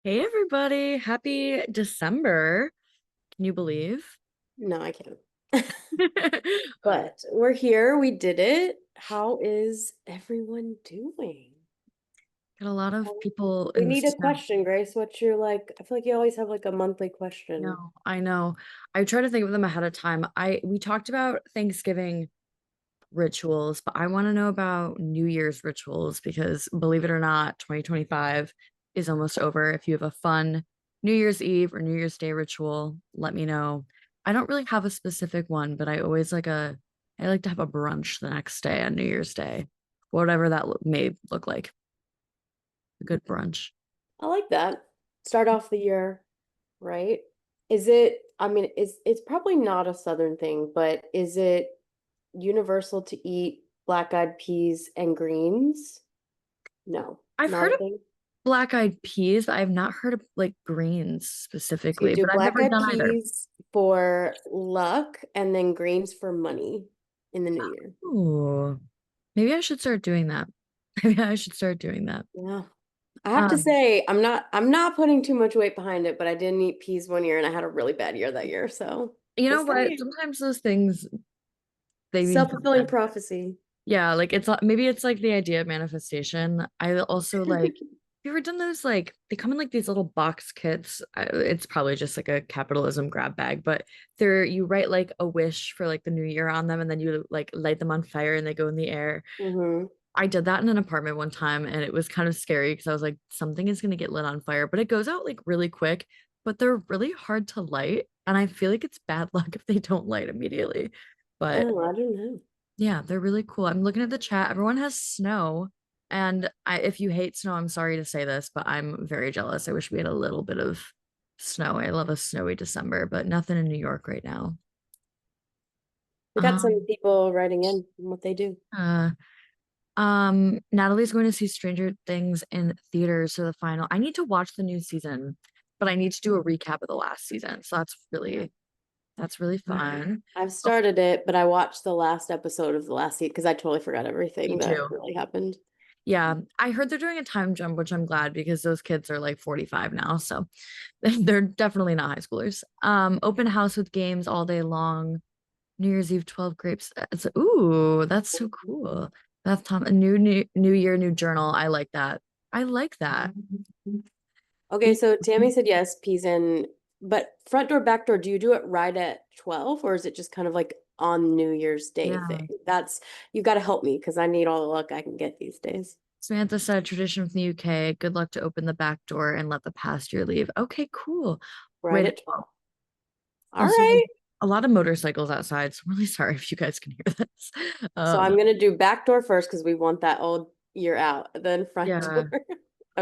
Hey everybody, happy December. Can you believe? No, I can't. But we're here. We did it. How is everyone doing? Got a lot of people We in the need a snow. question, Grace. What's your I feel like you always have like a monthly question. No, I know. I try to think of them ahead of time. We talked about Thanksgiving rituals, but I want to know about New Year's rituals because believe it or not, 2025 is almost over. If you have a fun New Year's Eve or New Year's Day ritual, let me know. I don't really have a specific one, but I like to have a brunch the next day on New Year's Day, whatever that may look like. A good brunch. I like that. Start off the year, right? Is it, I mean, it's probably not a Southern thing, but is it universal to eat black-eyed peas and greens? No, I've not heard a of thing. black-eyed peas, but I've not heard of like greens So you specifically, do but I've never black-eyed done either. peas for luck and then greens for money in the new year. Ooh, maybe I should start doing that. Maybe I should start doing that. Yeah. I have to Um, say, I'm not putting too much weight behind it, but I didn't eat peas one year and I had a really bad year that year. So you know just what? saying. Sometimes those things they mean Self-fulfilling something. prophecy. Yeah, like maybe it's like the idea of manifestation. I also like, have you ever done those like they come in like these little box kits? It's probably just like a capitalism grab bag, but you write like a wish for like the new year on them and then you like light them on fire and they go in the air. Hmm. I did that in an apartment one time and it was kind of scary because I was like, something is gonna get lit on fire, but it goes out like really quick, but they're really hard to light. And I feel like it's bad luck if they don't light immediately. But Oh, I don't know. yeah, they're really cool. I'm looking at the chat. Everyone has snow. And if you hate snow, I'm sorry to say this, but I'm very jealous. I wish we had a little bit of snow. I love a snowy December, but nothing in New York right now. We got some Um, people writing in what they do. uh, Natalie's going to see Stranger Things in theaters for the final. I need to watch the new season, but I need to do a recap of the last season. So that's really fun. I've Oh, started it, but I watched the last episode of the last season because I totally forgot me everything that too. really happened. Yeah, I heard they're doing a time jump, which I'm glad because those kids are like 45 now, so they're definitely not high schoolers. Open house with games all day long. New Year's Eve, 12 grapes. Ooh, that's so cool. Beth Tom, a new year, new journal. I like that. I like that. Okay, so Tammy said yes, peas in, but front door, back door, do you do it right at 12 or is it just kind of like on New Year's Day Yeah. thing? You got to help me because I need all the luck I can get these days. Samantha said tradition from the UK. Good luck to open the back door and let the past year leave. Okay, cool. Right Right. at 12. All Also, right. a lot of motorcycles outside, so I'm really sorry if you guys can hear this. So Um, I'm gonna do back door first because we want that old year out, then front yeah. door.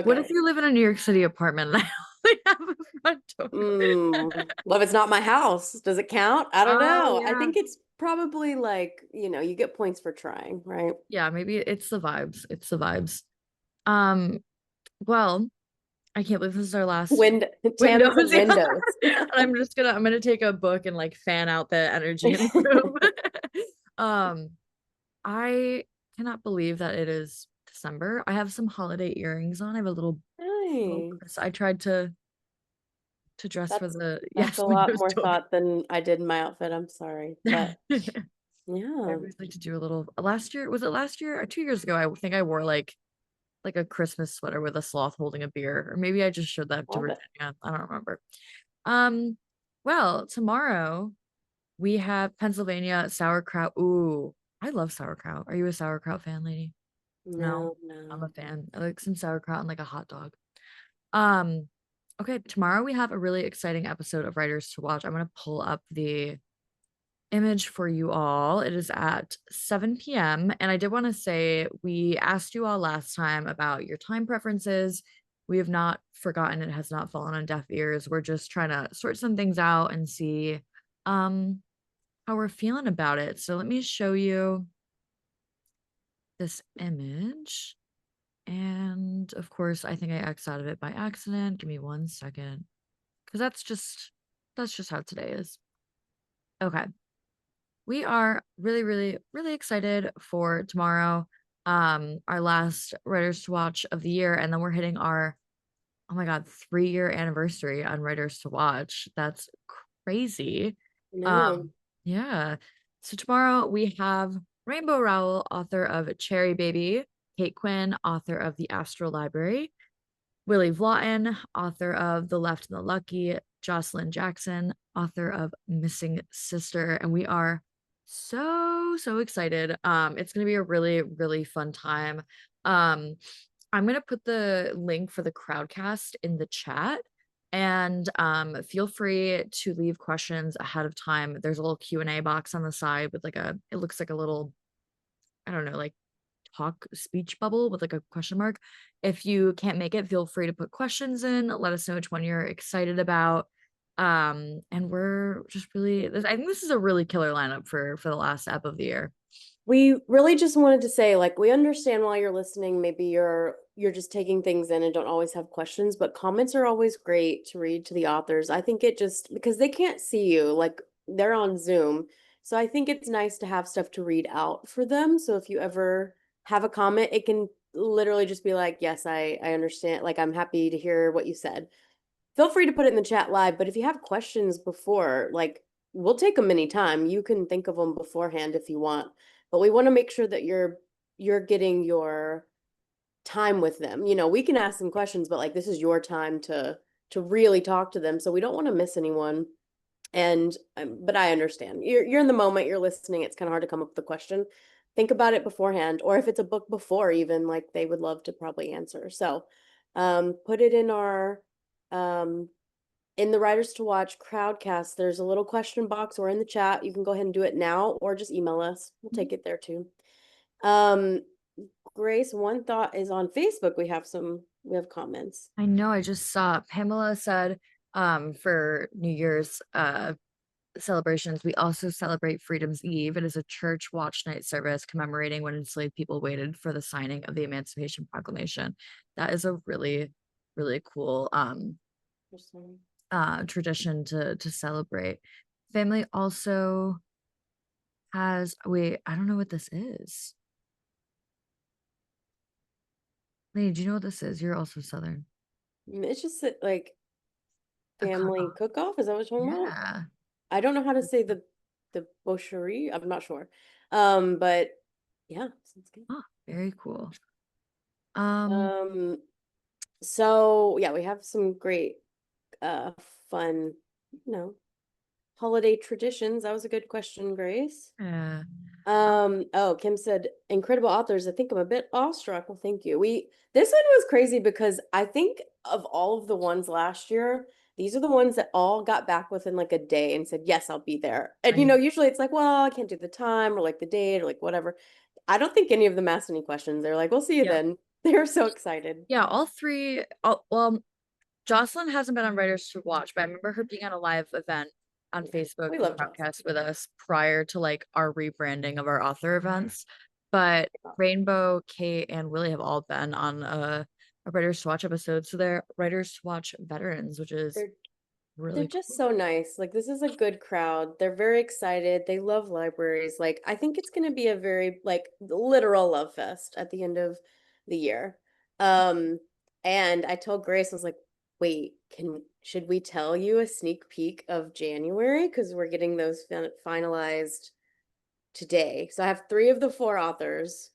What if Okay. you live in a New York City apartment and I only have a front door? Well, if it's not my house, does it count? I don't Oh, know. I yeah. think it's probably you get points for trying, right? Yeah, maybe it's the vibes. It's the vibes. Um, well, I can't believe this is our last Tammy Windows. said Yeah. windows. And I'm gonna take a book and like fan out the energy in the room. Um, I cannot believe that it is December. I have some holiday earrings on. I have a little Nice. I tried to dress for That's the that's yes, a lot Windows more tour. thought than I did in my outfit. I'm sorry. But I yeah, always like to do a little last year, was it last year or 2 years ago? I think I wore like a Christmas sweater with a sloth holding a beer, or maybe I just showed that to love it. Virginia. I don't remember. Um, well, tomorrow we have Pennsylvania sauerkraut. Ooh, I love sauerkraut. Are you a sauerkraut fan, lady? No, No, I'm a no. fan. I like some sauerkraut and like a hot dog. Um, okay, tomorrow we have a really exciting episode of Writers to Watch. I'm gonna pull up the image for you all. It is at 7 p.m. And I did want to say we asked you all last time about your time preferences. We have not forgotten, it has not fallen on deaf ears. We're just trying to sort some things out and see um how we're feeling about it. So let me show you this image. And of course, I think I X out of it by accident. Give me 1 second. Because that's just how today is. Okay. We are really, really, really excited for tomorrow. Our last Writers to Watch of the year, and then we're hitting our oh my God, 3-year anniversary on Writers to Watch. That's crazy. No. Um, yeah. So tomorrow we have Rainbow Rowell, author of Cherry Baby, Kate Quinn, author of The Astral Library, Willie Vlotton, author of The Left and the Lucky, Jocelyn Jackson, author of Missing Sister, and we are so excited. It's gonna be a really fun time. Um, I'm gonna put the link for the crowdcast in the chat, and feel free to leave questions ahead of time. There's a little Q&A box on the side with like a it looks like a little, I don't know, like talk speech bubble with like a question mark. If you can't make it, feel free to put questions in. Let us know which one you're excited about. And we're just really, I think this is a really killer lineup for the last ep of the year. We really just wanted to say, like, we understand while you're listening, maybe you're just taking things in and don't always have questions, but comments are always great to read to the authors. I think it just because they can't see you, like they're on Zoom. So I think it's nice to have stuff to read out for them. So if you ever have a comment, it can literally just be like, yes, I understand. Like, I'm happy to hear what you said. Feel free to put it in the chat live, but if you have questions before, like, we'll take them anytime. You can think of them beforehand if you want, but we want to make sure that you're getting your time with them. You know, we can ask them questions, but like this is your time to really talk to them, so we don't want to miss anyone. And but I understand. You're in the moment, you're listening, it's kind of hard to come up with a question. Think about it beforehand, or if it's a book before even, like they would love to probably answer. So, put it um in the Writers to Watch crowdcast. There's a little question box or in the chat. You can go ahead and do it now or just email us. We'll take it there too. Um, Grace, one thought is on Facebook. We have comments. I know, I just saw Pamela said, for New Year's celebrations, we also celebrate Freedom's Eve. It is a church watch night service commemorating when enslaved people waited for the signing of the Emancipation Proclamation. That is a really cool tradition to celebrate. Family also has, wait, I don't know what this is. Lady, do you know what this is? You're also Southern. It's just like A family cutoff. cook-off. Is that what you're talking about? Yeah. I don't know how to say the boucherie. I'm not sure. But yeah, sounds good. Oh, very cool. Um, So yeah, we have some great uh fun, you know, holiday traditions. That was a good question, Grace. yeah. Oh, Kim said, incredible authors. I think I'm a bit awestruck. Well, thank you. This one was crazy because I think of all of the ones last year, these are the ones that all got back within like a day and said, yes, I'll be there. And I, usually it's like, well, I can't do the time or like the date or like whatever. I don't think any of them asked any questions. They're like, we'll see you yeah. then. They're so excited. Yeah, all three. Well, Jocelyn hasn't been on Writers to Watch, but I remember her being on a live event on Yeah, Facebook we and love Jocelyn. podcast with us prior to like our rebranding of our author events. But Rainbow, Kate, and Willie have all been on a Writers to Watch episode. So they're Writers to Watch veterans, which is They're They're really just cool. so nice. Like, this is a good crowd. They're very excited. They love libraries. Like, I think it's going to be a very, like, literal love fest at the end of the year. Um, and I told Grace, I was like, wait, should we tell you a sneak peek of January? Because we're getting those finalized today. So I have 3 of the 4 authors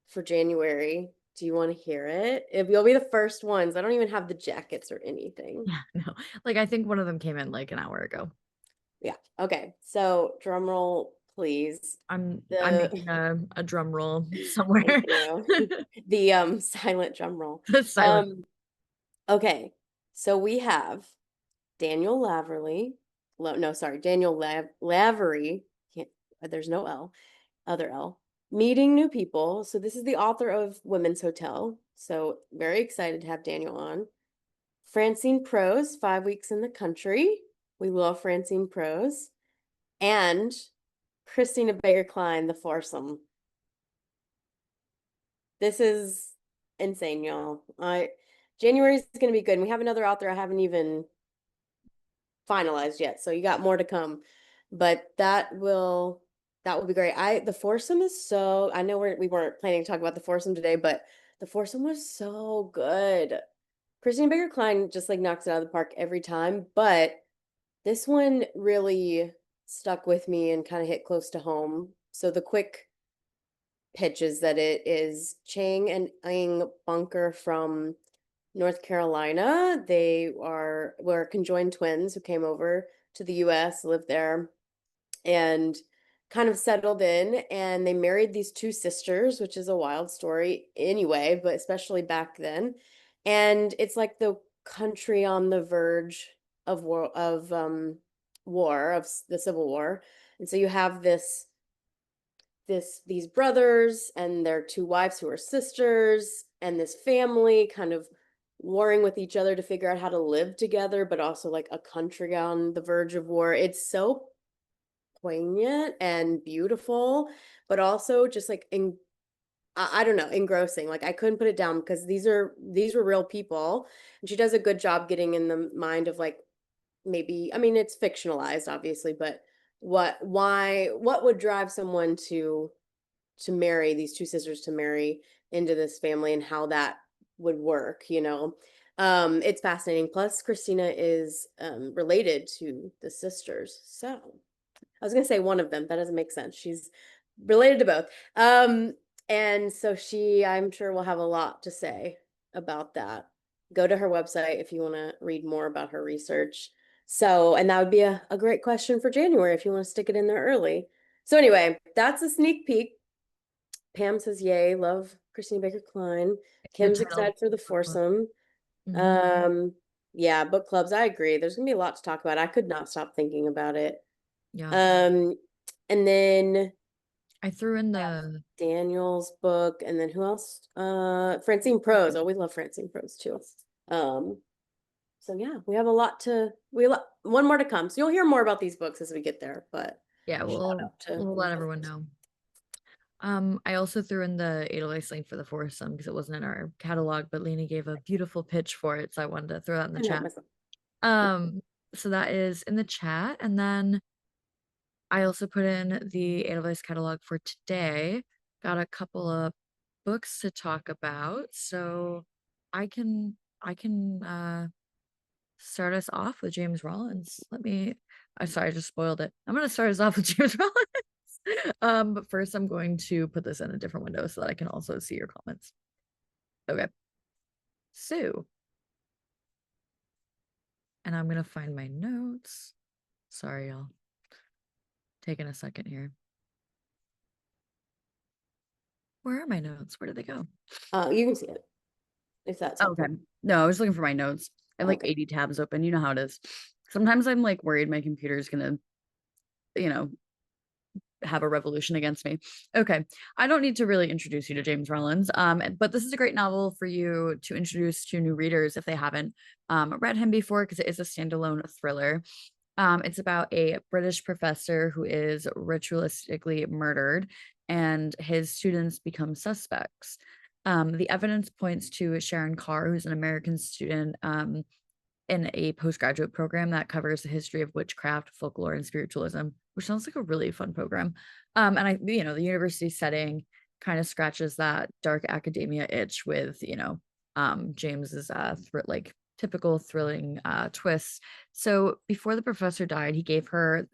for January. Do you want to hear it? You'll be the first ones. I don't even have the jackets or anything. Yeah, no. Like I think one of them came in like an hour ago. Yeah. Okay. So drum roll, please. I'm The making a drum roll somewhere. Thank you. The silent drum roll. The silent. Um okay. So we have Daniel Laverly. No, sorry, Daniel Lavery. Can't, there's no L, other L. Meeting new people. So this is the author of Women's Hotel. So very excited to have Daniel on. Francine Prose, 5 weeks in the country. We love Francine Prose. And Christina Baker Klein, The Foursome. This is insane, y'all. January is going to be good. And we have another author I haven't even finalized yet, so you got more to come. But that will be great. The Foursome is so. I know we weren't planning to talk about The Foursome today, but The Foursome was so good. Christine Baker Klein just like knocks it out of the park every time, but this one really stuck with me and kind of hit close to home. So the quick pitch is that it is Chang and Ing Bunker from North Carolina. They were conjoined twins who came over to the US, lived there, and kind of settled in, and they married these two sisters, which is a wild story anyway, but especially back then. And it's like the country on the verge of war, of the Civil War. And so you have these brothers and their two wives who are sisters, and this family kind of warring with each other to figure out how to live together, but also like a country on the verge of war. It's so poignant and beautiful, but also just like I don't know, engrossing. Like I couldn't put it down because these were real people, and she does a good job getting in the mind of like, maybe, I mean, it's fictionalized obviously, but what would drive someone to marry these two sisters, to marry into this family, and how that would work, you know. It's fascinating. Plus Christina is related to the sisters, so I was gonna say one of them. That doesn't make sense. She's related to both. And so I'm sure, will have a lot to say about that. Go to her website if you want to read more about her research. So, and that would be a great question for January if you want to stick it in there early. So anyway, that's a sneak peek. Pam says, yay, love Christine Baker Klein. Good Kim's title. excited for the foursome. Mhm. Yeah, book clubs, I agree. There's gonna be a lot to talk about. I could not stop thinking about it. Yeah. Um, and then I threw in the Daniel's book, and then who else? Francine Prose. Oh, we love Francine Prose too. Um, so yeah, we have a lot to one more to come. So you'll hear more about these books as we get there, but yeah, shout out to we'll let everyone know. I also threw in the Edelweiss link for the foursome because it wasn't in our catalog, but Lena gave a beautiful pitch for it, so I wanted to throw that in the I know chat. myself. So that is in the chat, and then I also put in the Edelweiss catalog for today. Got a couple of books to talk about, so I can start us off with James Rollins. I'm sorry, I just spoiled it. I'm gonna start us off with James Rollins. But first I'm going to put this in a different window so that I can also see your comments. Okay. So, and I'm gonna find my notes. Sorry, y'all. Taking a second here. Where are my notes? Where did they go? You can see it if that's Okay. helpful. No, I was looking for my notes. I have like Okay. 80 tabs open. You know how it is. Sometimes I'm like worried my computer's gonna, you know, have a revolution against me. Okay. I don't need to really introduce you to James Rollins. But this is a great novel for you to introduce to new readers if they haven't read him before, because it is a standalone thriller. It's about a British professor who is ritualistically murdered, and his students become suspects. The evidence points to Sharon Carr, who's an American student in a postgraduate program that covers the history of witchcraft, folklore, and spiritualism, which sounds like a really fun program. And the university setting kind of scratches that dark academia itch with, James's like typical thrilling twists. So before the professor died, he gave her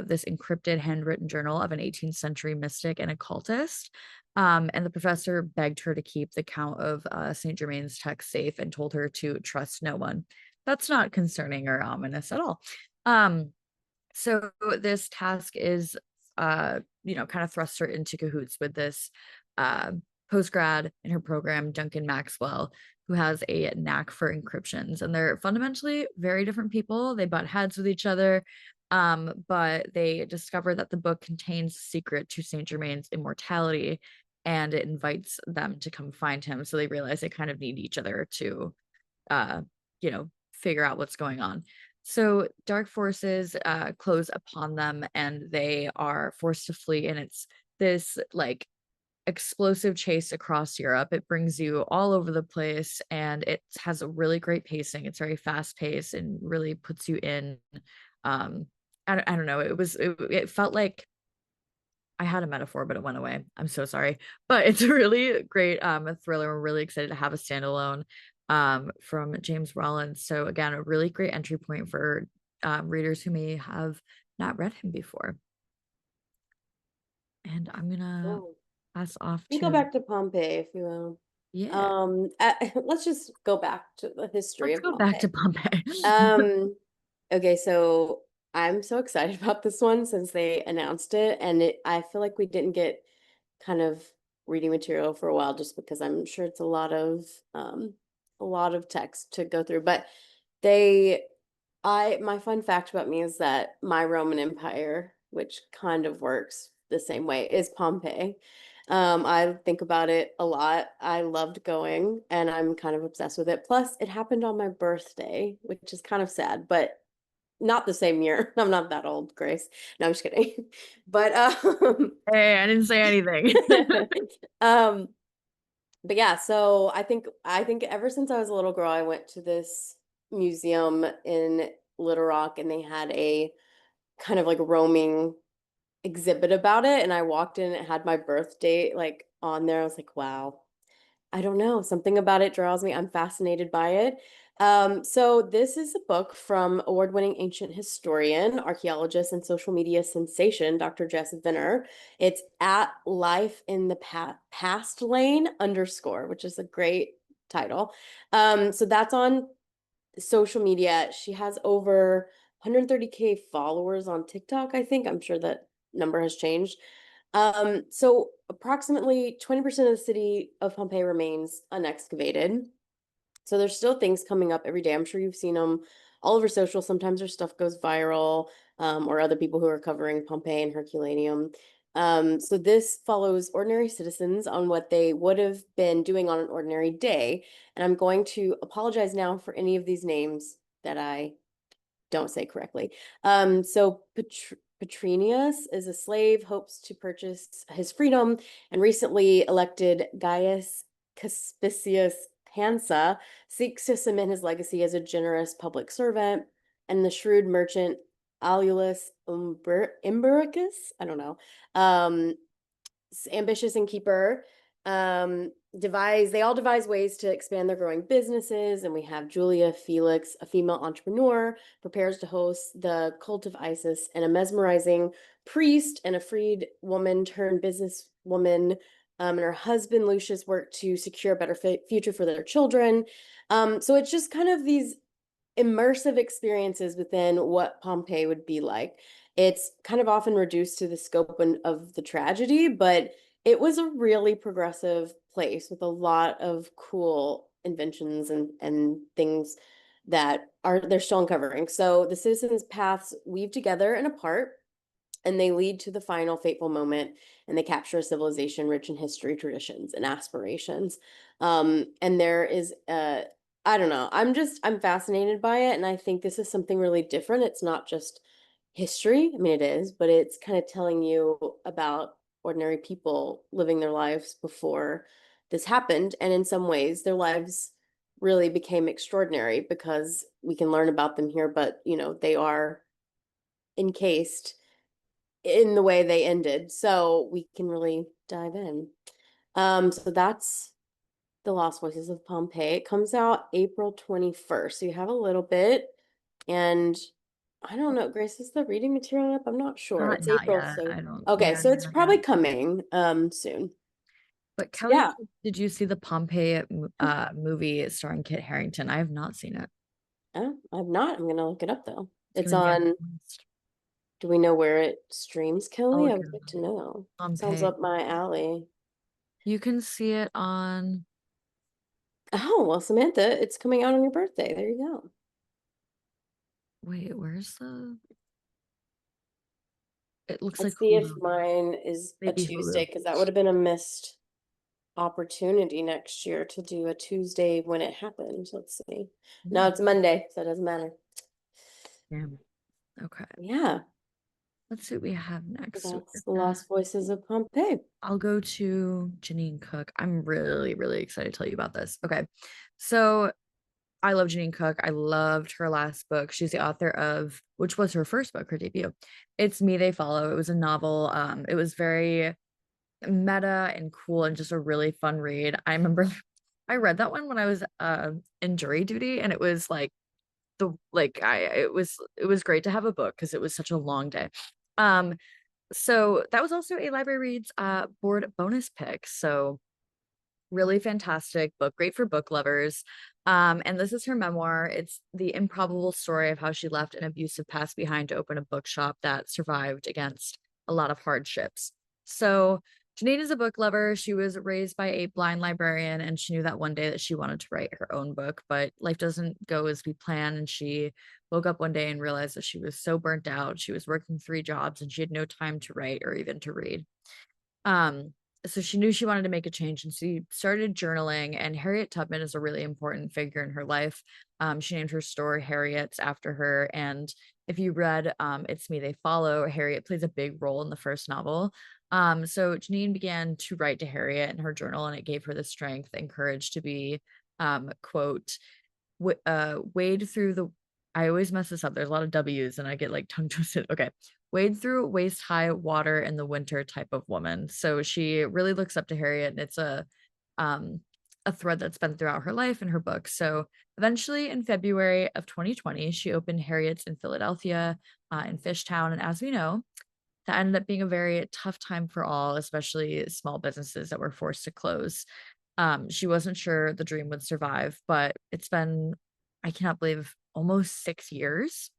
this encrypted handwritten journal of an 18th century mystic and occultist. And the professor begged her to keep the count of St. Germain's text safe and told her to trust no one. That's not concerning or ominous at all. So this task is, kind of thrust her into cahoots with this postgrad in her program, Duncan Maxwell, who has a knack for encryptions. And they're fundamentally very different people. They butt heads with each other, but they discover that the book contains a secret to Saint Germain's immortality, and it invites them to come find him. So they realize they kind of need each other to, uh, figure out what's going on. So dark forces close upon them, and they are forced to flee. And it's this like explosive chase across Europe. It brings you all over the place, and it has a really great pacing. It's very fast paced and really puts you in. I don't know. It felt like I had a metaphor, but it went away. I'm so sorry. But it's a really great thriller. We're really excited to have a standalone. from James Rollins. So again, a really great entry point for readers who may have not read him before. And I'm gonna Oh, pass off we go to, back to Pompeii, if you will. yeah, Let's just go back to the history let's of go back to Pompeii. Pompeii. Okay, so I'm so excited about this one since they announced it, and I feel like we didn't get kind of reading material for a while just because I'm sure it's a lot of text to go through. But they my fun fact about me is that my Roman Empire, which kind of works the same way, is Pompeii. I think about it a lot. I loved going and I'm kind of obsessed with it. Plus, it happened on my birthday, which is kind of sad, but not the same year. I'm not that old, Grace. No, I'm just kidding. But Hey, I didn't say anything. um but yeah, so I think ever since I was a little girl, I went to this museum in Little Rock and they had a kind of like roaming exhibit about it. And I walked in, it had my birth date like on there. I was like, wow, I don't know, something about it draws me. I'm fascinated by it. So this is a book from award-winning ancient historian, archaeologist, and social media sensation, Dr. Jess Venner. It's at life in the past lane underscore, which is a great title. So that's on social media. She has over 130K followers on TikTok, I think. I'm sure that number has changed. So approximately 20% of the city of Pompeii remains unexcavated. So there's still things coming up every day. I'm sure you've seen them all over social. Sometimes their stuff goes viral, or other people who are covering Pompeii and Herculaneum. So this follows ordinary citizens on what they would have been doing on an ordinary day. And I'm going to apologize now for any of these names that I don't say correctly. So Petrinius is a slave, hopes to purchase his freedom, and recently elected Gaius Caspicius Pansa seeks to cement his legacy as a generous public servant. And the shrewd merchant Aulus Imbericus, I don't know, ambitious innkeeper, they all devise ways to expand their growing businesses. And we have Julia Felix, a female entrepreneur, prepares to host the cult of Isis, and a mesmerizing priest and a freed woman turned businesswoman, and her husband Lucius work to secure a better future for their children. So it's just kind of these immersive experiences within what Pompeii would be like. It's kind of often reduced to the scope of the tragedy, but it was a really progressive place with a lot of cool inventions and things that they're still uncovering. So the citizens' paths weave together and apart, and they lead to the final fateful moment, and they capture a civilization rich in history, traditions, and aspirations. And there is I don't know, I'm fascinated by it, and I think this is something really different. It's not just history. I mean, it is, but it's kind of telling you about ordinary people living their lives before this happened, and in some ways their lives really became extraordinary because we can learn about them here, but they are encased in the way they ended. So we can really dive in. So that's The Lost Voices of Pompeii. It comes out April 21st. So you have a little bit. And I don't know, Grace, is the reading material up? I'm not sure. It's Not April, yet. so I don't, okay, yeah, so it's not yet. probably coming soon. But So Kelly, yeah. did you see the Pompeii movie starring Kit Harington? I have not seen it. Oh, I'm not. I'm gonna look it up though. It's It's gonna be on on, the list. do we know where it streams, I'll Kelly? I look would it like up. to know. Sounds Pompeii. up my alley. You can see it on, Oh, well, Samantha, it's coming out on your birthday. There you go. wait, where's the, it looks like Let's see if Hulu. mine is a Maybe Tuesday, Hulu. because that would have been a missed opportunity next year to do a Tuesday when it happened. Let's see. No, Hmm, it's Monday, so it doesn't matter. damn. Okay. Yeah, Let's see what we have next. So that's The Lost Voices of Pompeii. I'll go to Janine Cook. I'm really, really excited to tell you about this. Okay. So I love Janine Cook. I loved her last book. She's the author of, which was her first book, her debut. It's Me They Follow. It was a novel. It was very meta and cool and just a really fun read. I remember I read that one when I was in jury duty, and it was like the like I it was great to have a book because it was such a long day. Um, so that was also a library reads board bonus pick. So really fantastic book, great for book lovers. And this is her memoir. It's the improbable story of how she left an abusive past behind to open a bookshop that survived against a lot of hardships. So Janine is a book lover. She was raised by a blind librarian, and she knew that one day that she wanted to write her own book, but life doesn't go as we plan. And she woke up one day and realized that she was so burnt out. She was working 3 jobs and she had no time to write or even to read. Um, so she knew she wanted to make a change and she started journaling. And Harriet Tubman is a really important figure in her life. She named her store Harriet's after her. And if you read It's Me, They Follow, Harriet plays a big role in the first novel. So Janine began to write to Harriet in her journal, and it gave her the strength and courage to be, quote, wade through the I always mess this up. There's a lot of W's and I get like tongue twisted. Okay. Wade through waist high water in the winter type of woman. So she really looks up to Harriet, and it's um a thread that's been throughout her life and her book. So eventually in February of 2020, she opened Harriet's in Philadelphia, in Fishtown. And as we know, that ended up being a very tough time for all, especially small businesses that were forced to close. She wasn't sure the dream would survive, but it's been, I cannot believe, almost 6 years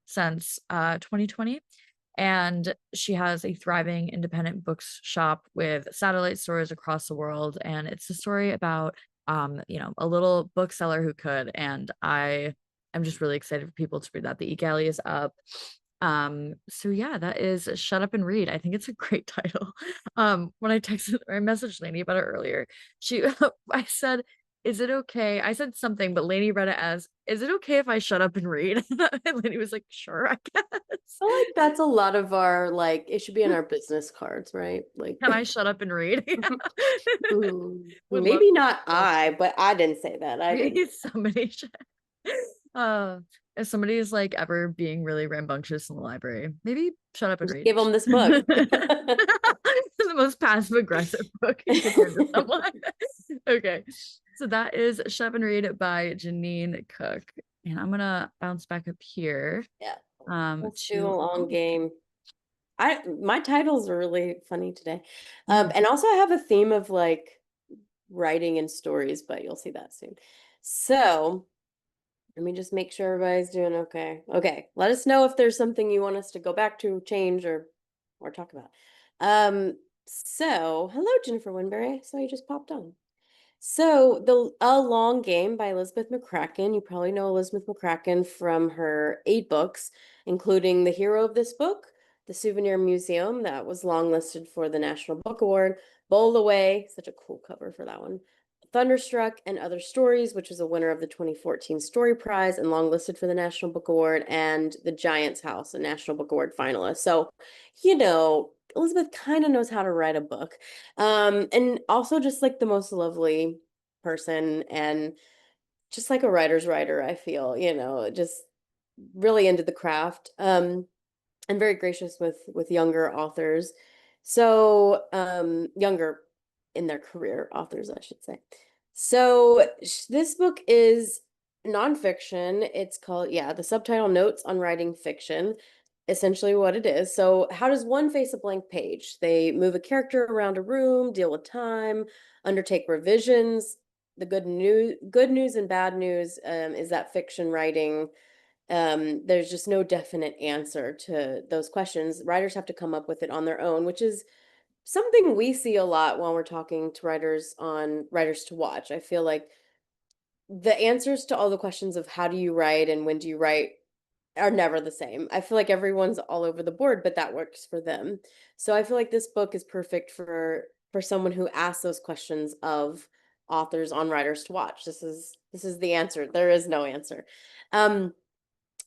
since 2020. And she has a thriving independent bookshop with satellite stores across the world. And it's a story about, a little bookseller who could. And I am just really excited for people to read that. The Galley is up. So yeah, that is Shut Up and Read. I think it's a great title. When I texted or I messaged Lainey about it earlier, she I said, "Is it okay?" I said something, but Lainey read it as, "Is it okay if I shut up and read?" And Lainey was like, "Sure, I guess." I feel like that's a lot of our like it should be in our business cards, right? Like Can I shut up and read? Yeah. Would love maybe to not shut up. I, but I didn't say that. I didn't. Maybe somebody should. Uh, if somebody is like ever being really rambunctious in the library, maybe shut up and Just read. give them this book. The most passive aggressive book you could hand to someone. Okay. So that is Shut Up and Read by Janine Cook. And I'm gonna bounce back up here Yeah. Let's do a to long oh, game. I my titles are really funny today. yeah. And also I have a theme of like writing and stories, but you'll see that soon. So let me just make sure everybody's doing okay. Okay, let us know if there's something you want us to go back to, change, or talk about. Um, so hello, Jennifer Winberry. So you just popped on. So the A Long Game by Elizabeth McCracken. You probably know Elizabeth McCracken from her 8 books, including the hero of this book, The Souvenir Museum, that was longlisted for the National Book Award, Bowl Away, such a cool cover for that one. Thunderstruck and Other Stories, which was a winner of the 2014 Story Prize and longlisted for the National Book Award, and The Giant's House, a National Book Award finalist. So, Elizabeth kind of knows how to write a book. And also just like the most lovely person and just like a writer's writer, I feel, just really into the craft. And very gracious with younger authors. So, younger in their career authors, I should say. So this book is nonfiction. It's called, yeah, the subtitle Notes on Writing Fiction, essentially what it is. So how does one face a blank page? They move a character around a room, deal with time, undertake revisions. The good news and bad news is that fiction writing, there's just no definite answer to those questions. Writers have to come up with it on their own, which is something we see a lot when we're talking to writers on Writers to Watch. I feel like the answers to all the questions of how do you write and when do you write are never the same. I feel like everyone's all over the board, but that works for them. So I feel like this book is perfect for someone who asks those questions of authors on Writers to Watch. This is the answer. There is no answer. Um,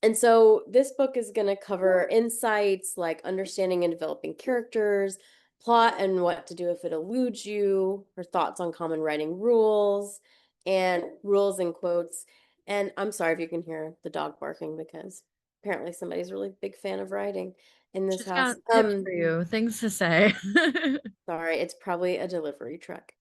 and so this book is going to cover insights like understanding and developing characters, plot and what to do if it eludes you, her thoughts on common writing rules, and rules in quotes. And I'm sorry if you can hear the dog barking because apparently somebody's a really big fan of writing in this She's house. got tips for you, things to say. Sorry, it's probably a delivery truck.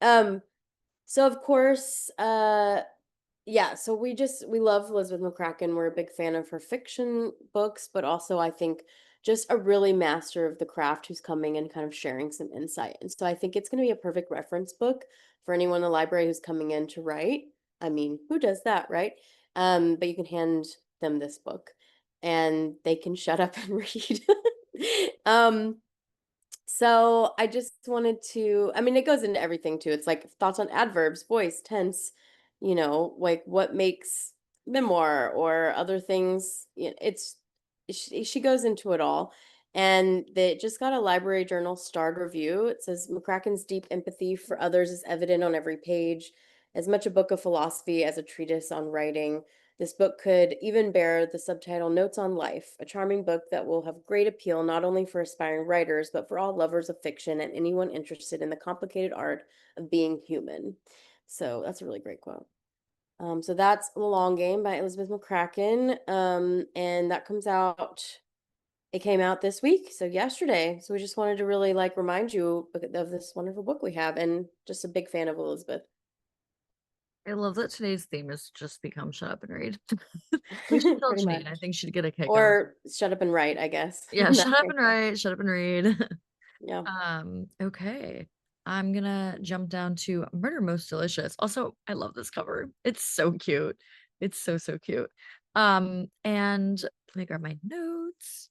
So of course, yeah, so we love Elizabeth McCracken. We're a big fan of her fiction books, but also I think just a really master of the craft who's coming and kind of sharing some insight. And so I think it's going to be a perfect reference book for anyone in the library who's coming in to write. I mean, who does that, right? But you can hand them this book and they can shut up and read. um, so I just wanted to, I mean, it goes into everything too. It's like thoughts on adverbs, voice, tense, like what makes memoir or other things. She goes into it all. And they just got a Library Journal starred review. It says McCracken's deep empathy for others is evident on every page, as much a book of philosophy as a treatise on writing. This book could even bear the subtitle Notes on Life, a charming book that will have great appeal not only for aspiring writers, but for all lovers of fiction and anyone interested in the complicated art of being human. So that's a really great quote. So that's The Long Game by Elizabeth McCracken. And that it came out this week, so yesterday. So we just wanted to really like remind you of this wonderful book we have, and just a big fan of Elizabeth. I love that today's theme has just become shut up and read. We should tell Pretty Janine. much. I think she'd get a kick out. Or shut up and write, I guess. Yeah, In that shut up case. and write, shut up and read. Yeah. Okay. I'm gonna jump down to Murder Most Delicious. Also, I love this cover. It's so cute. It's so, so cute. And let me grab my notes.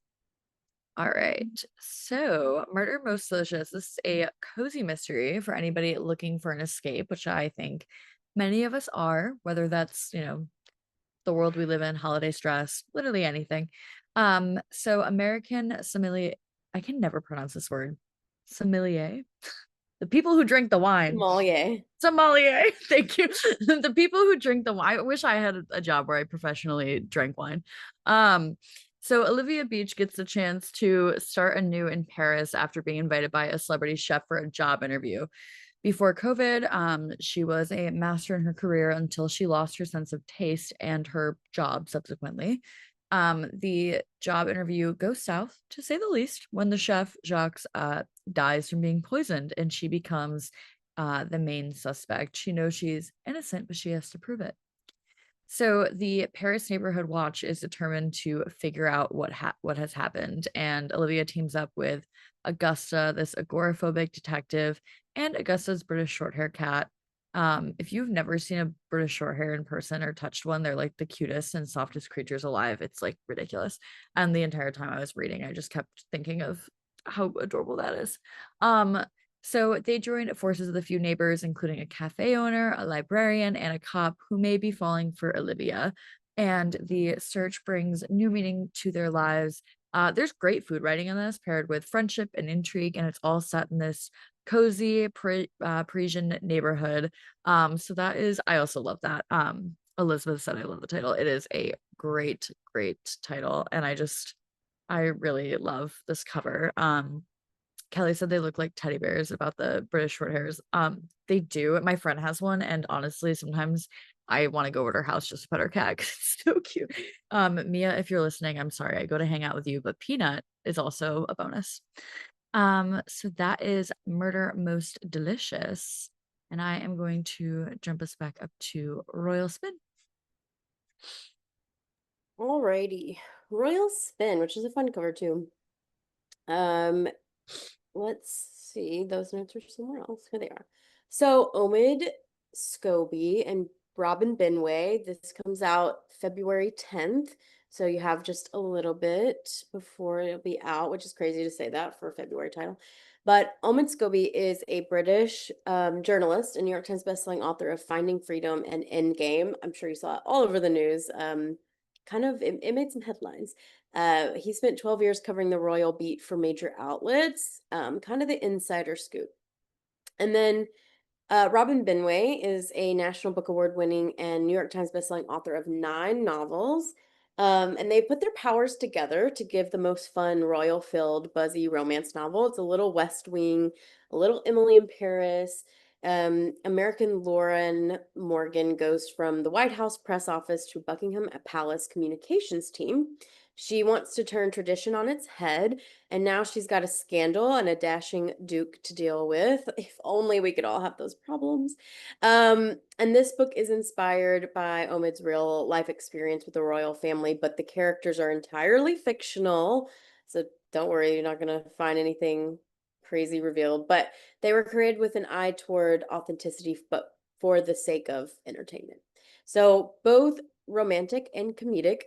All right. So, Murder Most Delicious. This is a cozy mystery for anybody looking for an escape, which I think many of us are, whether that's, the world we live in, holiday stress, literally anything. So American sommelier, I can never pronounce this word. Sommelier, the people who drink the wine. Sommelier. Sommelier, thank you. The people who drink the wine. I wish I had a job where I professionally drank wine. Um, so Olivia Beach gets the chance to start anew in Paris after being invited by a celebrity chef for a job interview. Before COVID, she was a master in her career until she lost her sense of taste and her job subsequently. The job interview goes south, to say the least, when the chef, Jacques, dies from being poisoned and she becomes the main suspect. She knows she's innocent, but she has to prove it. So the Paris Neighborhood Watch is determined to figure out what has happened, and Olivia teams up with Augusta, this agoraphobic detective, and Augusta's British short-haired cat. If you've never seen a British short-hair in person or touched one, they're like the cutest and softest creatures alive. It's like ridiculous. And the entire time I was reading, I just kept thinking of how adorable that is. So they joined forces with a few neighbors, including a cafe owner, a librarian, and a cop who may be falling for Olivia. And the search brings new meaning to their lives. There's great food writing in this, paired with friendship and intrigue, and it's all set in this cozy Parisian neighborhood. So that is, I also love that. Elizabeth said I love the title. It is a great, great title, and I really love this cover. Kelly said they look like teddy bears about the British short hairs. They do. My friend has one, and honestly, sometimes I want to go over to her house just to pet her cat because it's so cute. Mia, if you're listening, I'm sorry I go to hang out with you, but Peanut is also a bonus. So that is Murder Most Delicious. And I am going to jump us back up to Royal Spin. Alrighty. Royal Spin, which is a fun cover too. Um, let's see. Those notes are somewhere else. Here they are. So Omid Scobie and Robin Benway. This comes out February 10th. So you have just a little bit before it'll be out, which is crazy to say that for a February title. But Omid Scobie is a British journalist and New York Times bestselling author of Finding Freedom and Endgame. I'm sure you saw it all over the news. It made some headlines. He spent 12 years covering the royal beat for major outlets, kind of the insider scoop. And then Robin Benway is a National Book Award winning and New York Times bestselling author of 9 novels. And they put their powers together to give the most fun, royal-filled, buzzy romance novel. It's a little West Wing, a little Emily in Paris. American Lauren Morgan goes from the White House press office to Buckingham Palace communications team. She wants to turn tradition on its head, and now she's got a scandal and a dashing duke to deal with. If only we could all have those problems. And this book is inspired by Omid's real life experience with the royal family, but the characters are entirely fictional. So don't worry, you're not going to find anything crazy revealed. But they were created with an eye toward authenticity, but for the sake of entertainment. So both romantic and comedic.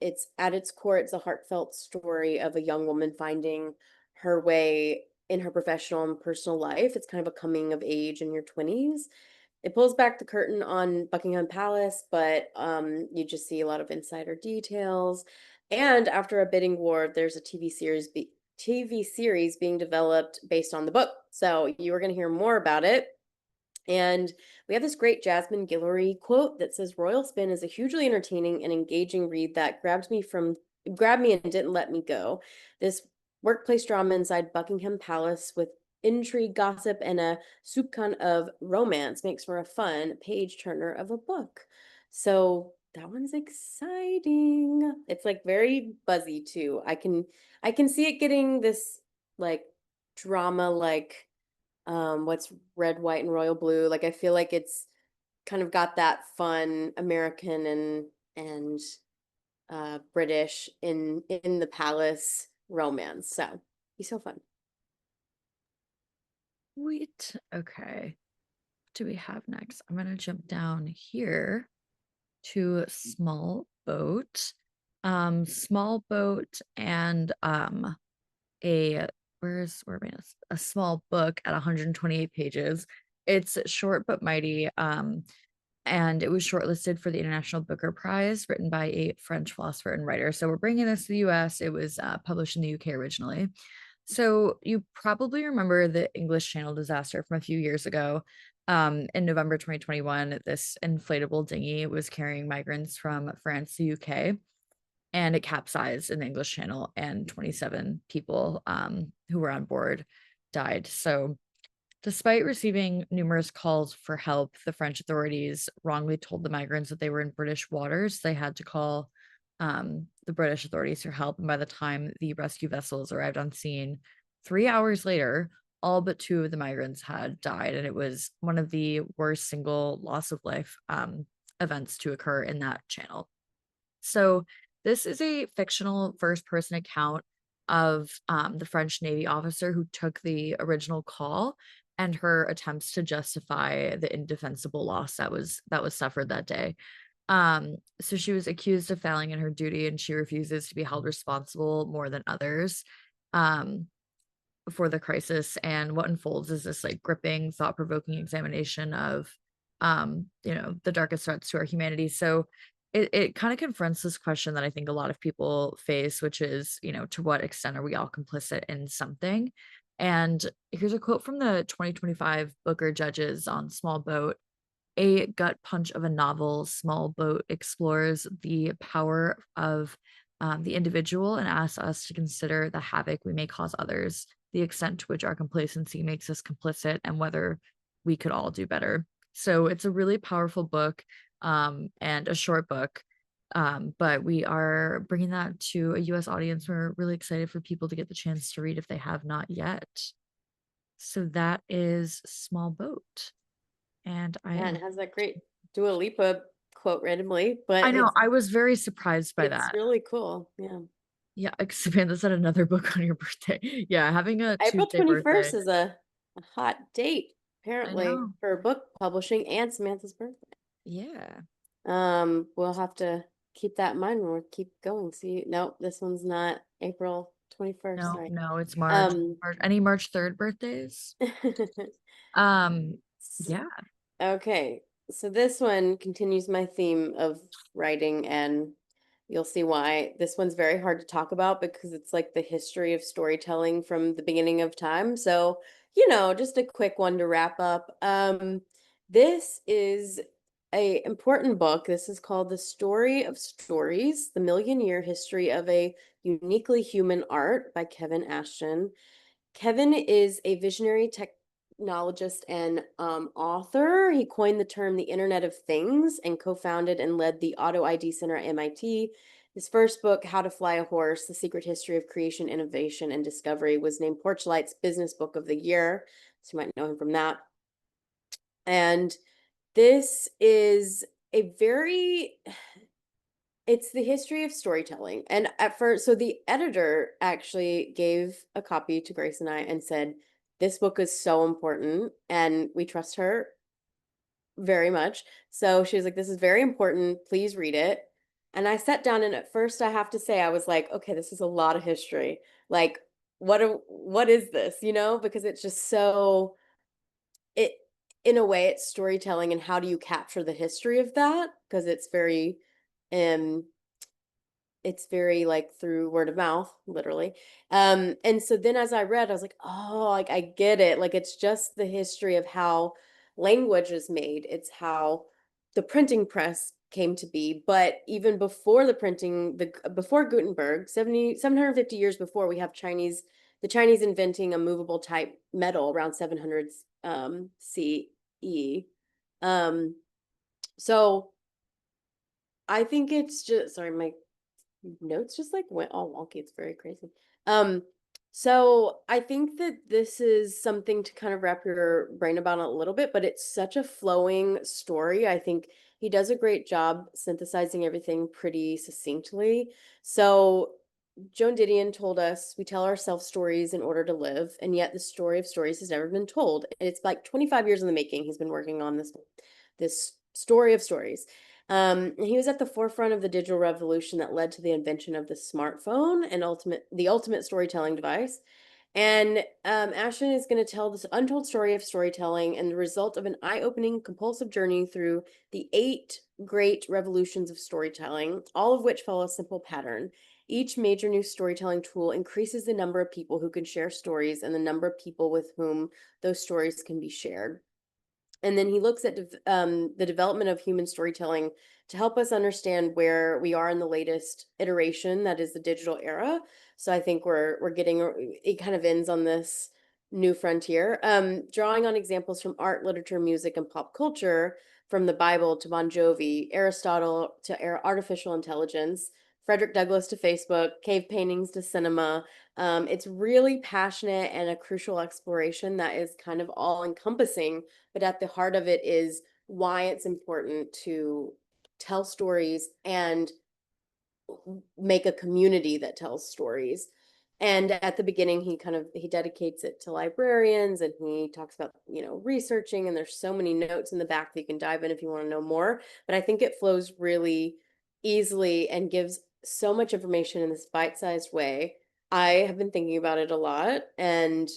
It's at its core, it's a heartfelt story of a young woman finding her way in her professional and personal life. It's kind of a coming of age in your 20s. It pulls back the curtain on Buckingham Palace, but you just see a lot of insider details. And after a bidding war, there's a TV series being developed based on the book. So you are going to hear more about it. And we have this great Jasmine Guillory quote that says, "Royal Spin is a hugely entertaining and engaging read that grabbed me and didn't let me go. This workplace drama inside Buckingham Palace with intrigue, gossip, and a soupçon of romance makes for a fun page turner of a book." So that one's exciting. It's like very buzzy too. I can see it getting this like drama like what's red, white, and royal blue. Like I feel like it's kind of got that fun American and British in the palace romance. So be so fun. Sweet. Okay. What do we have next? I'm gonna jump down here to Small Boat. Small Boat and a where am I? A small book at 128 pages. It's short but mighty. And it was shortlisted for the International Booker Prize, written by a French philosopher and writer. So we're bringing this to the US. It was published in the UK originally. So you probably remember the English Channel disaster from a few years ago. In November 2021, this inflatable dinghy was carrying migrants from France to UK, and it capsized in the English Channel, and 27 people who were on board died. So despite receiving numerous calls for help, the French authorities wrongly told the migrants that they were in British waters. They had to call the British authorities for help. And by the time the rescue vessels arrived on scene, 3 hours later, all but two of the migrants had died. And it was one of the worst single loss of life events to occur in that channel. So this is a fictional first person account of the French Navy officer who took the original call and her attempts to justify the indefensible loss that was suffered that day. So she was accused of failing in her duty, and she refuses to be held responsible more than others for the crisis. And what unfolds is this like gripping, thought-provoking examination of the darkest threats to our humanity. So it kind of confronts this question that I think a lot of people face, which is, to what extent are we all complicit in something? And here's a quote from the 2025 Booker judges on Small Boat. "A gut punch of a novel, Small Boat explores the power of the individual and asks us to consider the havoc we may cause others, the extent to which our complacency makes us complicit, and whether we could all do better." So it's a really powerful book and a short book. But we are bringing that to a US audience. We're really excited for people to get the chance to read if they have not yet. So that is Small Boat. And Yeah, and it has that great Dua Lipa quote randomly, I but know, I was very surprised by it's that. really cool. Yeah. Yeah, Samantha said another book on your birthday. Yeah, having a April Tuesday birthday. 21st is a hot date, I apparently, know. for book publishing and Samantha's birthday. Yeah. We'll have to keep that in mind when we keep going. See, nope, this one's not April 21st, No, right? no, it's March. Um, Any March 3rd birthdays? Yeah. okay, so this one continues my theme of writing, and you'll see why. This one's very hard to talk about because it's like the history of storytelling from the beginning of time. So, just a quick one to wrap up. This is a important book. This is called The Story of Stories: The Million-Year History of a Uniquely Human Art by Kevin Ashton. Kevin is a visionary technologist and author. He coined the term the Internet of Things and co-founded and led the Auto ID Center at MIT. His first book, How to Fly a Horse, The Secret History of Creation, Innovation, and Discovery, was named Porchlight's Business Book of the Year. So you might know him from that. And this is a very, it's the history of storytelling. And at first, so the editor actually gave a copy to Grace and I and said, this book is so important and we trust her very much. So she was like, this is very important. Please read it. And I sat down, and at first I have to say, I was like, okay, this is a lot of history. Like, what is this? Because it's just so, it, in a way, it's storytelling, and how do you capture the history of that? Because um it's very like through word of mouth, literally. And so then as I read, I was like, oh, like I get it. Like it's just the history of how language is made. It's how the printing press came to be. But even before the printing, before Gutenberg, 750 years before, we have the Chinese inventing a movable type metal around 700 CE. So I think it's just, sorry, my notes just like went all wonky. It's very crazy. So I think that this is something to kind of wrap your brain about a little bit, but it's such a flowing story. I think he does a great job synthesizing everything pretty succinctly. So Joan Didion told us we tell ourselves stories in order to live, and yet the story of stories has never been told. And it's like 25 years in the making. He's been working on this story of stories. He was at the forefront of the digital revolution that led to the invention of the smartphone and the ultimate storytelling device. And Ashton is going to tell this untold story of storytelling and the result of an eye-opening, compulsive journey through the 8 great revolutions of storytelling, all of which follow a simple pattern. Each major new storytelling tool increases the number of people who can share stories and the number of people with whom those stories can be shared. And then he looks at the development of human storytelling to help us understand where we are in the latest iteration, that is the digital era. So I think we're getting, it kind of ends on this new frontier. Drawing on examples from art, literature, music, and pop culture, from the Bible to Bon Jovi, Aristotle to artificial intelligence, Frederick Douglass to Facebook, cave paintings to cinema. It's really passionate and a crucial exploration that is kind of all encompassing, but at the heart of it is why it's important to tell stories and make a community that tells stories. And at the beginning, he dedicates it to librarians, and he talks about, researching, and there's so many notes in the back that you can dive in if you want to know more. But I think it flows really easily and gives so much information in this bite-sized way. I have been thinking about it a lot, and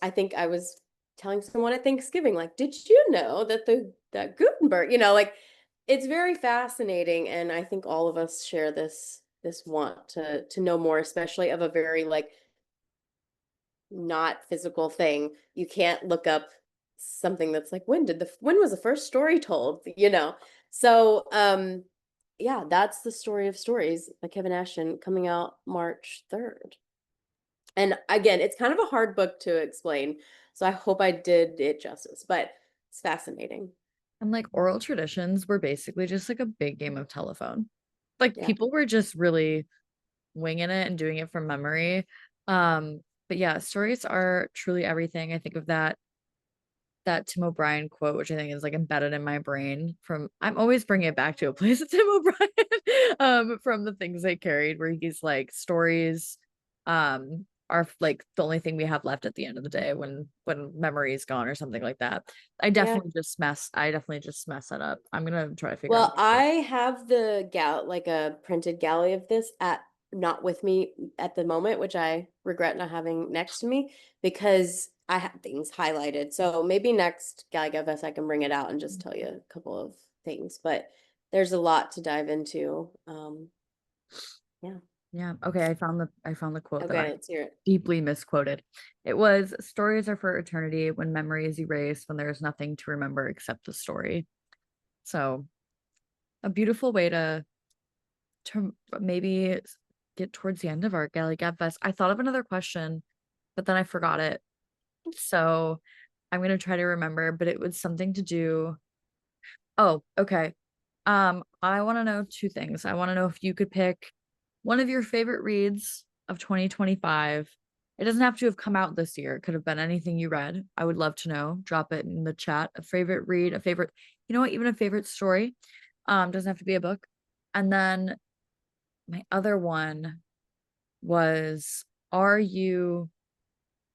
I think I was telling someone at Thanksgiving, like, did you know that Gutenberg, like, it's very fascinating, and I think all of us share this want to know more, especially of a very like not physical thing. You can't look up something that's like, when was the first story told, So yeah, that's the story of stories by Kevin Ashton, coming out March 3rd. And again, it's kind of a hard book to explain, so I hope I did it justice, but it's fascinating. And like oral traditions were basically just like a big game of telephone. Like Yeah. people were just really winging it and doing it from memory. But yeah, stories are truly everything. I think of that Tim O'Brien quote, which I think is like embedded in my brain from, I'm always bringing it back to a place of Tim O'Brien, from the things they carried, where he's like, stories, are like the only thing we have left at the end of the day when memory is gone or something like that. Yeah. I definitely just messed that up. I'm gonna try to figure out. Well, I have the like a printed galley of this not with me at the moment, which I regret not having next to me because I have things highlighted. So maybe next Galley Fest I can bring it out and just tell you a couple of things. But there's a lot to dive into. Yeah. Yeah. Okay. I found the quote that I Okay, let's hear it. deeply misquoted. It was, stories are for eternity, when memory is erased, when there is nothing to remember except the story. So a beautiful way to maybe get towards the end of our Galley Fest. I thought of another question, but then I forgot it. So I'm gonna try to remember, but it was something to do. Oh, okay. I want to know two things. I want to know if you could pick one of your favorite reads of 2025. It doesn't have to have come out this year. It could have been anything you read. I would love to know. Drop it in the chat. A favorite read, a favorite, you know what, even a favorite story. Doesn't have to be a book. And then my other one was, are you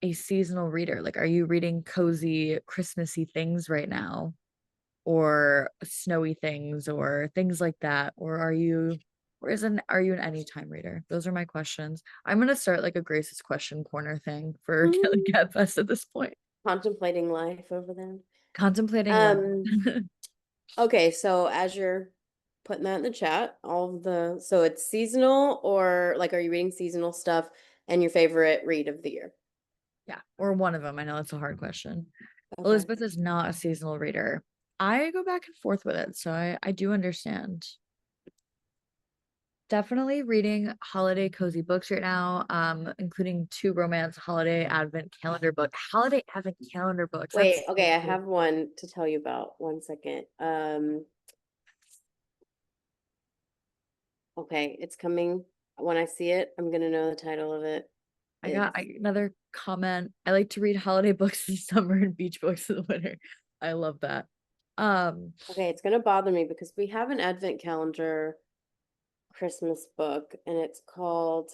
a seasonal reader? Like, are you reading cozy, Christmassy things right now? Or snowy things or things like that? Or are you an anytime reader? Those are my questions. I'm gonna start like a Grace's question corner thing for Kelly Mhm. Gabfest at this point. Contemplating life over there. Contemplating life. Um, okay, so as you're putting that in the chat, so it's seasonal, or like, are you reading seasonal stuff, and your favorite read of the year? Yeah, or one of them. I know that's a hard question. Okay. Elizabeth is not a seasonal reader. I go back and forth with it, so I do understand. Definitely reading holiday cozy books right now, including two romance holiday advent calendar book. Holiday advent calendar books. That's Wait, so okay, I cool. have one to tell you about. One second. Okay, it's coming. When I see it, I'm gonna know the title of it. I got It's another comment. I like to read holiday books in the summer and beach books in the winter. I love that. Um, okay, it's gonna bother me because we have an advent calendar Christmas book, and it's called,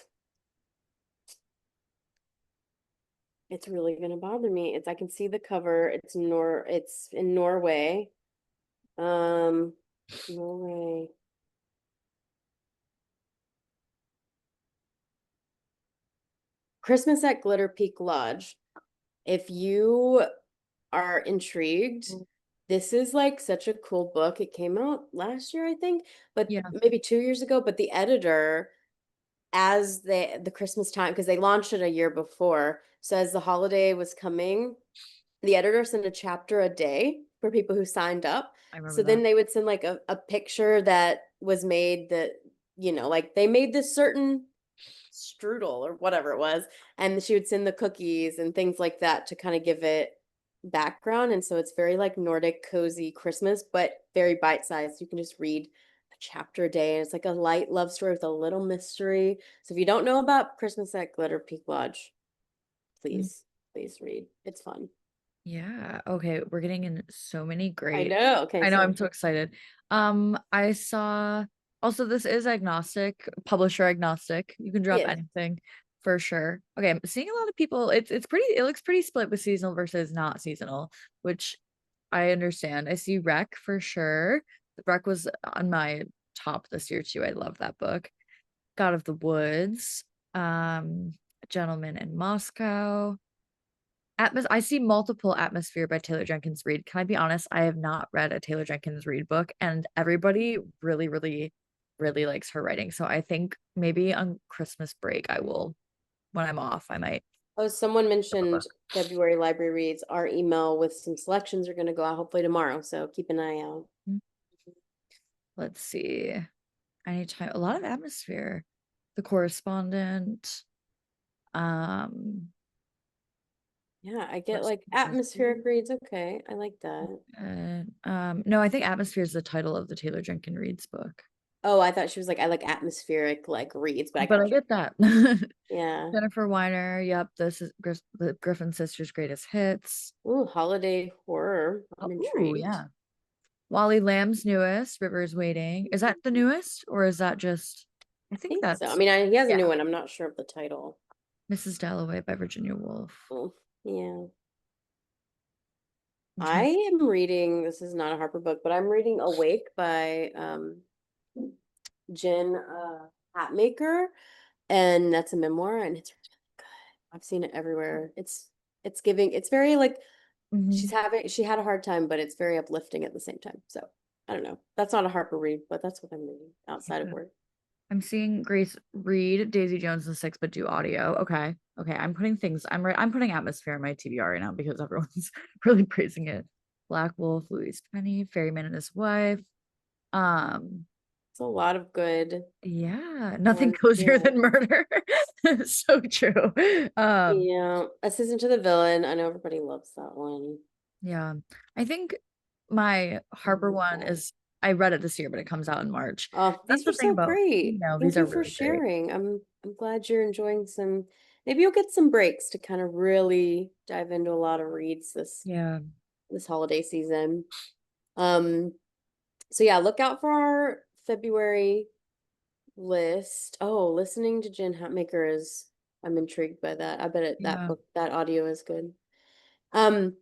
it's really gonna bother me. It's, I can see the cover. It's in Norway. Um, Norway. Christmas at Glitter Peak Lodge. If you are intrigued, this is like such a cool book. It came out last year, I think, but yeah, maybe 2 years ago. But the editor, as the Christmas time, because they launched it a year before, so as the holiday was coming, the editor sent a chapter a day for people who signed up. I remember So that. then they would send like a picture that was made, that, like they made this certain strudel or whatever it was, and she would send the cookies and things like that to kind of give it background. And so it's very like Nordic cozy Christmas, but very bite-sized. You can just read a chapter a day, and it's like a light love story with a little mystery. So if you don't know about Christmas at Glitter Peak Lodge, Mm. please read. It's fun. Yeah. Okay. We're getting in so many I great. know. Okay, I know, so I'm so excited. I saw also this is agnostic, publisher agnostic. You can drop yes. anything for sure. Okay, I'm seeing a lot of people. It's pretty, it looks pretty split with seasonal versus not seasonal, which I understand. I see Wreck for sure. Wreck was on my top this year too. I love that book. God of the Woods, Gentleman in Moscow. I see multiple Atmosphere by Taylor Jenkins Reid. Can I be honest? I have not read a Taylor Jenkins Reid book, and everybody really, really, really likes her writing. So I think maybe on Christmas break, I will, when I'm off, I might Oh, someone have a mentioned book. February library reads. Our email with some selections are going to go out hopefully tomorrow, so keep an eye out. Mm, let's see. Anytime, a lot of Atmosphere. The Correspondent. Um, Yeah, I get like Correspondent. atmospheric reads. Okay, I like that. No, I think Atmosphere is the title of the Taylor Jenkins Reid's book. Oh, I thought she was like, I like atmospheric like reads, but I But I got you. get that. Yeah. Jennifer Weiner. Yep, this is the Griffin sisters' greatest hits. Ooh, holiday horror. I'm Ooh, intrigued. yeah. Wally Lamb's newest, Rivers Waiting. Is that the newest, or is that just? I I think think so. I that's, mean, he has a yeah. new one. I'm not sure of the title. Mrs. Dalloway by Virginia Woolf. Oh, yeah. I'm I trying. am reading, this is not a Harper book, but I'm reading Awake by Jen Hatmaker, and that's a memoir, and it's really good. I've seen it everywhere. It's giving, it's very like, Mhm. she had a hard time, but it's very uplifting at the same time. So I don't know. That's not a Harper read, but that's what I'm reading outside of Yeah. work. I'm seeing Grace read Daisy Jones and Six, but do audio. Okay, okay. I'm putting things. I'm putting Atmosphere in my TBR right now because everyone's really praising it. Black Wolf, Louise Penny, Ferryman and His Wife. Um, It's a lot of good Yeah, nothing ones. cozier Yeah. than murder. So true. Um, Yeah. Assistant to the Villain. I know everybody loves that one. Yeah. I think my Harper one is I read it this year, but it comes out in March. Oh, That's these are the thing so about, great. these Thank are you for really great. sharing. I'm glad you're enjoying some. Maybe you'll get some breaks to kind of really dive into a lot of reads Yeah. this holiday season. Um, so yeah, look out for our February list. Oh, listening to Jen Hatmaker is I'm intrigued by that. I bet that Yeah. book that audio is good. Um,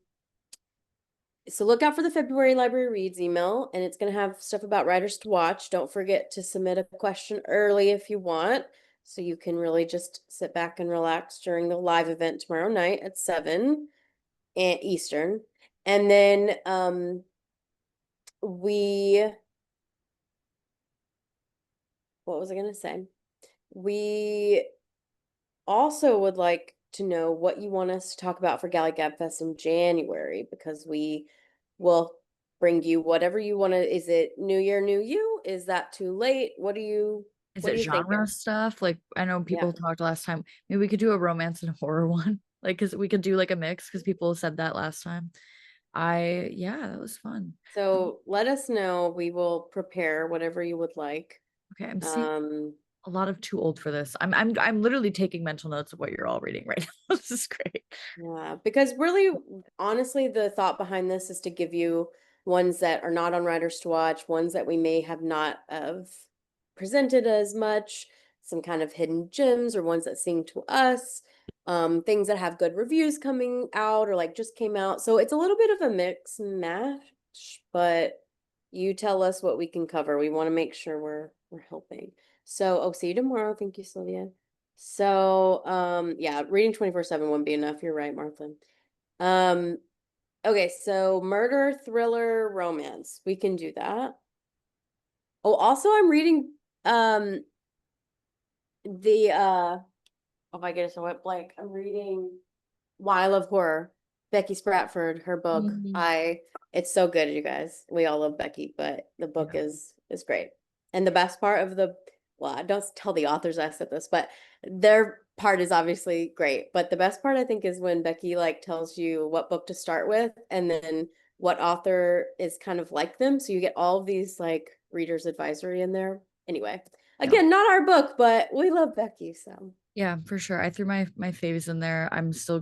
so look out for the February Library Reads email, and it's going to have stuff about writers to watch. Don't forget to submit a question early if you want, so you can really just sit back and relax during the live event tomorrow night at 7 Eastern. And then we what was I going to say? We also would like to know what you want us to talk about for Galley Gab Fest in January, because we will bring you whatever you want to. Is it New Year, New You? Is that too late? Is What it are you genre thinking? stuff? Like I know Yeah. people talked last time. Maybe we could do a romance and horror one. Like, cause we could do like a mix because people said that last time. Yeah, that was fun. So let us know. We will prepare whatever you would like. Okay, I'm seeing Um, a lot of too old for this. I'm literally taking mental notes of what you're all reading right now. This is great. Yeah, because really, honestly, the thought behind this is to give you ones that are not on Writers to Watch, ones that we may have not have presented as much, some kind of hidden gems or ones that sing to us, things that have good reviews coming out or like just came out. So it's a little bit of a mix and match, but you tell us what we can cover. We want to make sure we're helping. So, oh, see you tomorrow. Thank you, Sylvia. So, yeah, reading 24/7 wouldn't be enough. You're right, Martha. Um, okay, so murder, thriller, romance. We can do that. Oh, also I'm reading the oh my goodness, I went blank. I'm reading Why I Love Horror. Becky Spratford, her book. Mhm. It's so good, you guys. We all love Becky, but the book Yeah. is great. And the best part of the well, I don't tell the authors I said this, but their part is obviously great. But the best part I think is when Becky like tells you what book to start with and then what author is kind of like them. So you get all of these like reader's advisory in there. Anyway, Yeah. again, not our book, but we love Becky, so Yeah, for sure. I threw my faves in there. I'm still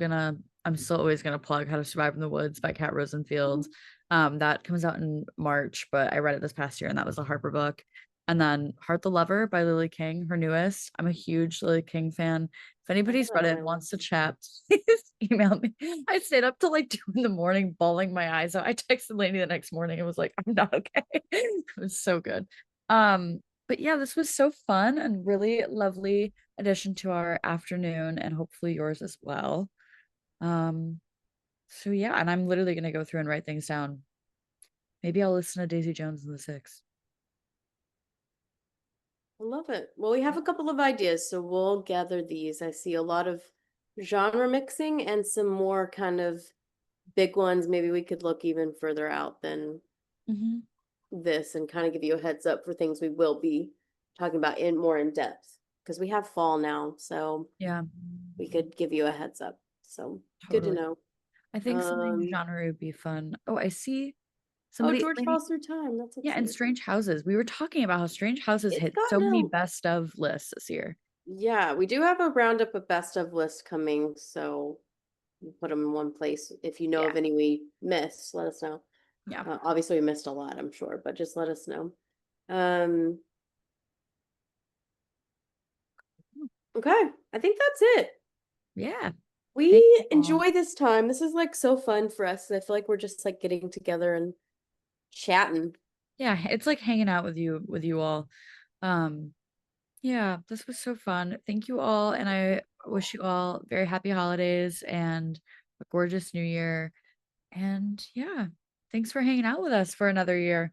always gonna plug How to Survive in the Woods by Kat Rosenfield. That comes out in March, but I read it this past year and that was a Harper book. And then Heart the Lover by Lily King, her newest. I'm a huge Lily King fan. If anybody's read it and wants to chat, please email me. I stayed up till like 2 in the morning, bawling my eyes out. I texted Lainey the next morning and was like, I'm not okay. It was so good. Um, but yeah, this was so fun and really lovely addition to our afternoon and hopefully yours as well. Um, so yeah, and I'm literally gonna go through and write things down. Maybe I'll listen to Daisy Jones and the Six. I love it. Well, we have a couple of ideas, so we'll gather these. I see a lot of genre mixing and some more kind of big ones. Maybe we could look even further out than Hmm. this and kind of give you a heads up for things we will be talking about in more in depth because we have fall now, so Yeah, we could give you a heads up. So good to totally. know. I think something Um, genre would be fun. Oh, I see oh, somebody, George lady. Falls Through Time. That's Yeah, and exciting. Strange Houses. We were talking about how Strange Houses It's hit so gotten many a best of lists this year. yeah, we do have a roundup of best of list coming, so put them in one place. If you know Yeah, of any we missed, let us know. yeah, Obviously, we missed a lot, I'm sure, but just let us know. Um, okay, I think that's it. yeah. Thank you We all. enjoy this time. This is like so fun for us. I feel like we're just like getting together and chatting. Yeah, it's like hanging out with you all. Um, Yeah, this was so fun. Thank you all, and I wish you all very happy holidays and a gorgeous new year. And yeah, thanks for hanging out with us for another year.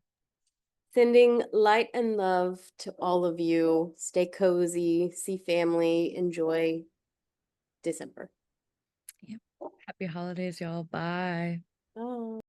Sending light and love to all of you. Stay cozy, see family, enjoy December. Yep. Happy holidays, y'all. Bye. Bye.